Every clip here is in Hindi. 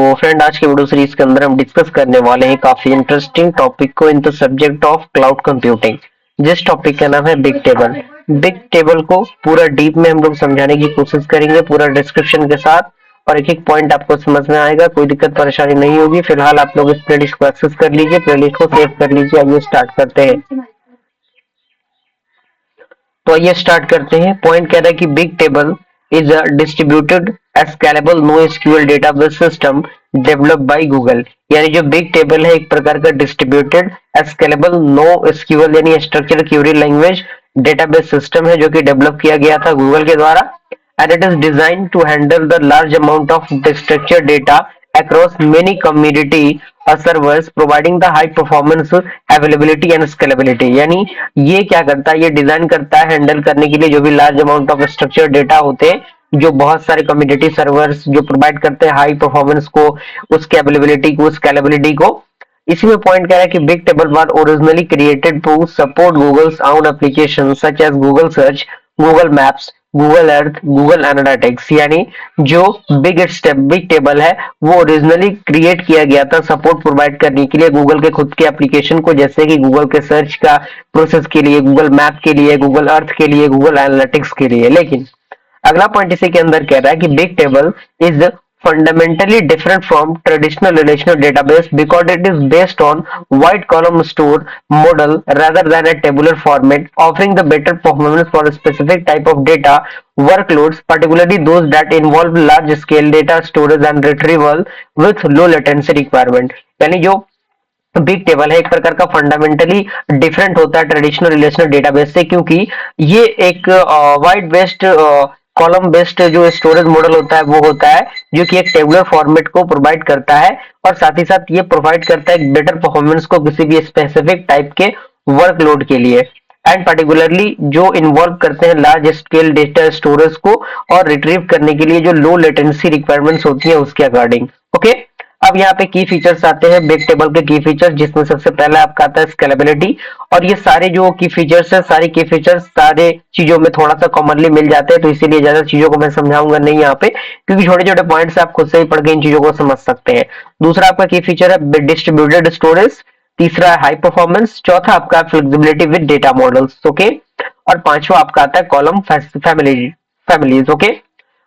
फ्रेंड, आज के वीडियो सीरीज के अंदर हम डिस्कस करने वाले हैं काफी इंटरेस्टिंग टॉपिक को in the subject of cloud computing. जिस टॉपिक का नाम है बिग टेबल। बिग टेबल को पूरा डीप में हम लोग समझाने की कोशिश करेंगे, पूरा डिस्क्रिप्शन के साथ, और एक एक पॉइंट आपको समझ में आएगा, कोई दिक्कत परेशानी नहीं होगी। फिलहाल आप लोग इस प्लेलिस्ट को एक्सेस कर लीजिए, प्लेलिस्ट को सेव कर लीजिए। आइए स्टार्ट करते हैं। तो आइए स्टार्ट करते हैं। पॉइंट कह रहा है कि big table is a distributed scalable no SQL database system developed by Google. यानी जो बिग टेबल है एक प्रकार का डिस्ट्रीब्यूटेड स्केलेबल नो एसक्यूएल यानी structured query language database system है, जो कि डेवलप किया गया था गूगल के द्वारा। And it is designed to handle the large amount of structured data across many community servers providing the high performance availability and scalability। यानी ये क्या करता है, ये डिजाइन करता है हैंडल करने के लिए जो भी large amount of structure data होते हैं, जो बहुत सारे कम्युनिटी सर्वर्स जो प्रोवाइड करते हैं हाई परफॉर्मेंस को, उसके अवेलेबिलिटी को, स्केलेबिलिटी को। इसी में पॉइंट कह रहा है कि big table were originally created to support Google's own application such as Google Search, Google Maps, Google Earth, Google Analytics. यानी जो बिग टेबल है वो ओरिजिनली क्रिएट किया गया था सपोर्ट प्रोवाइड करने के लिए गूगल के खुद के एप्लीकेशन को, जैसे कि गूगल के सर्च का प्रोसेस के लिए, गूगल मैप के लिए, गूगल अर्थ के लिए, गूगल एनालिटिक्स के लिए। लेकिन अगला पॉइंट इसी के अंदर कह रहा है कि big table is fundamentally different from traditional relational database because it is based on wide column store model rather than a tabular format, offering the better performance for a specific type of data workloads, particularly those that involve large scale data storage and retrieval with low latency requirement। यानी जो बिग टेबल है एक प्रकार का फंडामेंटली डिफरेंट होता है ट्रेडिशनल रिलेशनल डेटाबेस से, क्योंकि ये एक वाइड बेस्ड कॉलम बेस्ड जो स्टोरेज मॉडल होता है वो होता है, जो कि एक टेबुलर फॉर्मेट को प्रोवाइड करता है, और साथ ही साथ ये प्रोवाइड करता है एक बेटर परफॉर्मेंस को किसी भी स्पेसिफिक टाइप के वर्कलोड के लिए, एंड पर्टिकुलरली जो इन्वॉल्व करते हैं लार्ज स्केल डेटा स्टोरेज को और रिट्रीव करने के लिए जो लो लेटेंसी रिक्वायरमेंट्स होती है उसके अकॉर्डिंग। ओके, अब यहाँ पे की फीचर्स आते हैं बिग टेबल के की फीचर्स, जिसमें सबसे पहला आपका आता है स्केलेबिलिटी। और ये सारे जो की फीचर्स है, सारी की फीचर्स सारे चीजों में थोड़ा सा कॉमनली मिल जाते हैं, तो इसीलिए ज्यादा चीजों को मैं समझाऊंगा नहीं यहाँ पे, क्योंकि छोटे छोटे पॉइंट्स आप खुद से ही पढ़ के इन चीजों को समझ सकते हैं। दूसरा आपका की फीचर है डिस्ट्रीब्यूटेड स्टोरेज, तीसरा है हाई परफॉर्मेंस, चौथा आपका flexibility with data models. Okay, और पांचवा आपका आता है कॉलम फैमिलीज। ओके,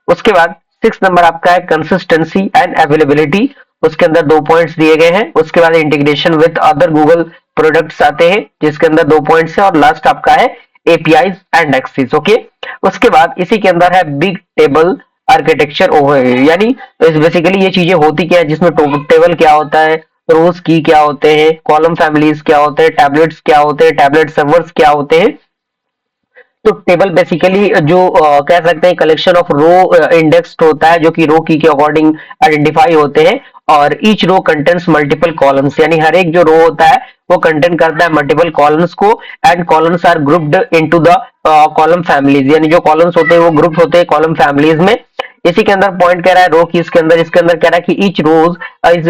उसके बाद 6 नंबर आपका है कंसिस्टेंसी एंड अवेलेबिलिटी, उसके अंदर 2 पॉइंट्स दिए गए हैं। उसके बाद integration with other Google products आते हैं, जिसके अंदर 2 पॉइंट्स है, और लास्ट आपका है एपीआईज एंड एक्सेस। ओके, उसके बाद इसी के अंदर है बिग टेबल आर्किटेक्चर ओवरव्यू। यानी बेसिकली ये चीजें होती क्या है, जिसमें टेबल क्या होता है, रोज की क्या होते हैं, कॉलम फैमिलीज क्या होते हैं, टैबलेट्स क्या होते हैं, टैबलेट सर्वर्स क्या होते हैं। तो टेबल बेसिकली जो कह सकते हैं कलेक्शन ऑफ रो इंडेक्स्ड होता है, जो कि रो की के अकॉर्डिंग आइडेंटिफाई होते हैं, और each row contents multiple columns. यानी हर एक जो रो होता है वो कंटेंट करता है मल्टीपल कॉलम्स को, and columns are grouped into the column families. यानी जो कॉलम्स होते हैं वो ग्रुप होते हैं कॉलम फैमिलीज में। इसी के अंदर पॉइंट कह रहा है रो की, इसके अंदर कह रहा है कि each rows is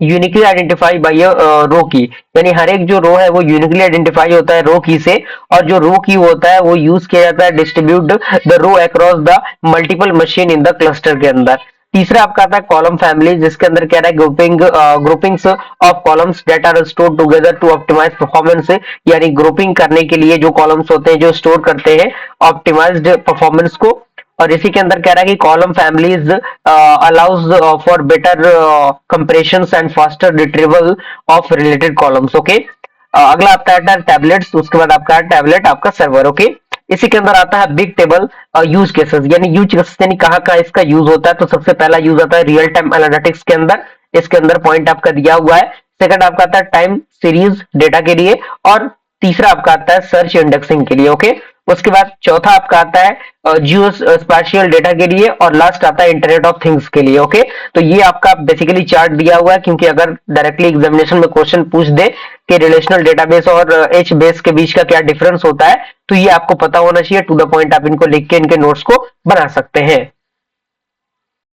uniquely identify by row key. यानी हर एक जो रो है वो यूनिकली आइडेंटिफाई होता है रो की से, और जो रो की होता है वो यूज किया जाता है distribute the row across the multiple machine in the cluster के अंदर। तीसरा आपका आता है कॉलम फैमिली, जिसके अंदर कह रहा है groupings of columns that are stored together to optimize performance. यानी ग्रुपिंग करने के लिए जो कॉलम्स होते हैं जो स्टोर करते हैं ऑप्टिमाइज्ड परफॉर्मेंस को। और इसी के अंदर कह रहा है कि column families allows for better compressions and faster retrieval of related columns. Okay, अगला आता है टैबलेट्स, उसके बाद आपका टैबलेट आपका सर्वर। ओके, इसी के अंदर आता है बिग टेबल यूज केसेस। यानी यूज केसेस यानी कहाँ कहाँ इसका यूज होता है। तो सबसे पहला यूज आता है रियल टाइम एनालिटिक्स के अंदर, इसके अंदर पॉइंट आपका दिया हुआ है। सेकंड आपका आता है टाइम सीरीज डेटा के लिए, और तीसरा आपका आता है सर्च इंडेक्सिंग के लिए। ओके, उसके बाद चौथा आपका आता है जियो स्पाशियल डेटा के लिए, और लास्ट आता है इंटरनेट ऑफ थिंग्स के लिए। ओके, तो ये आपका बेसिकली चार्ट दिया हुआ है, क्योंकि अगर डायरेक्टली एग्जामिनेशन में क्वेश्चन पूछ दे कि रिलेशनल डेटाबेस और एच बेस के बीच का क्या डिफरेंस होता है, तो ये आपको पता होना चाहिए। टू द पॉइंट आप इनको लिख के इनके नोट्स को बना सकते हैं।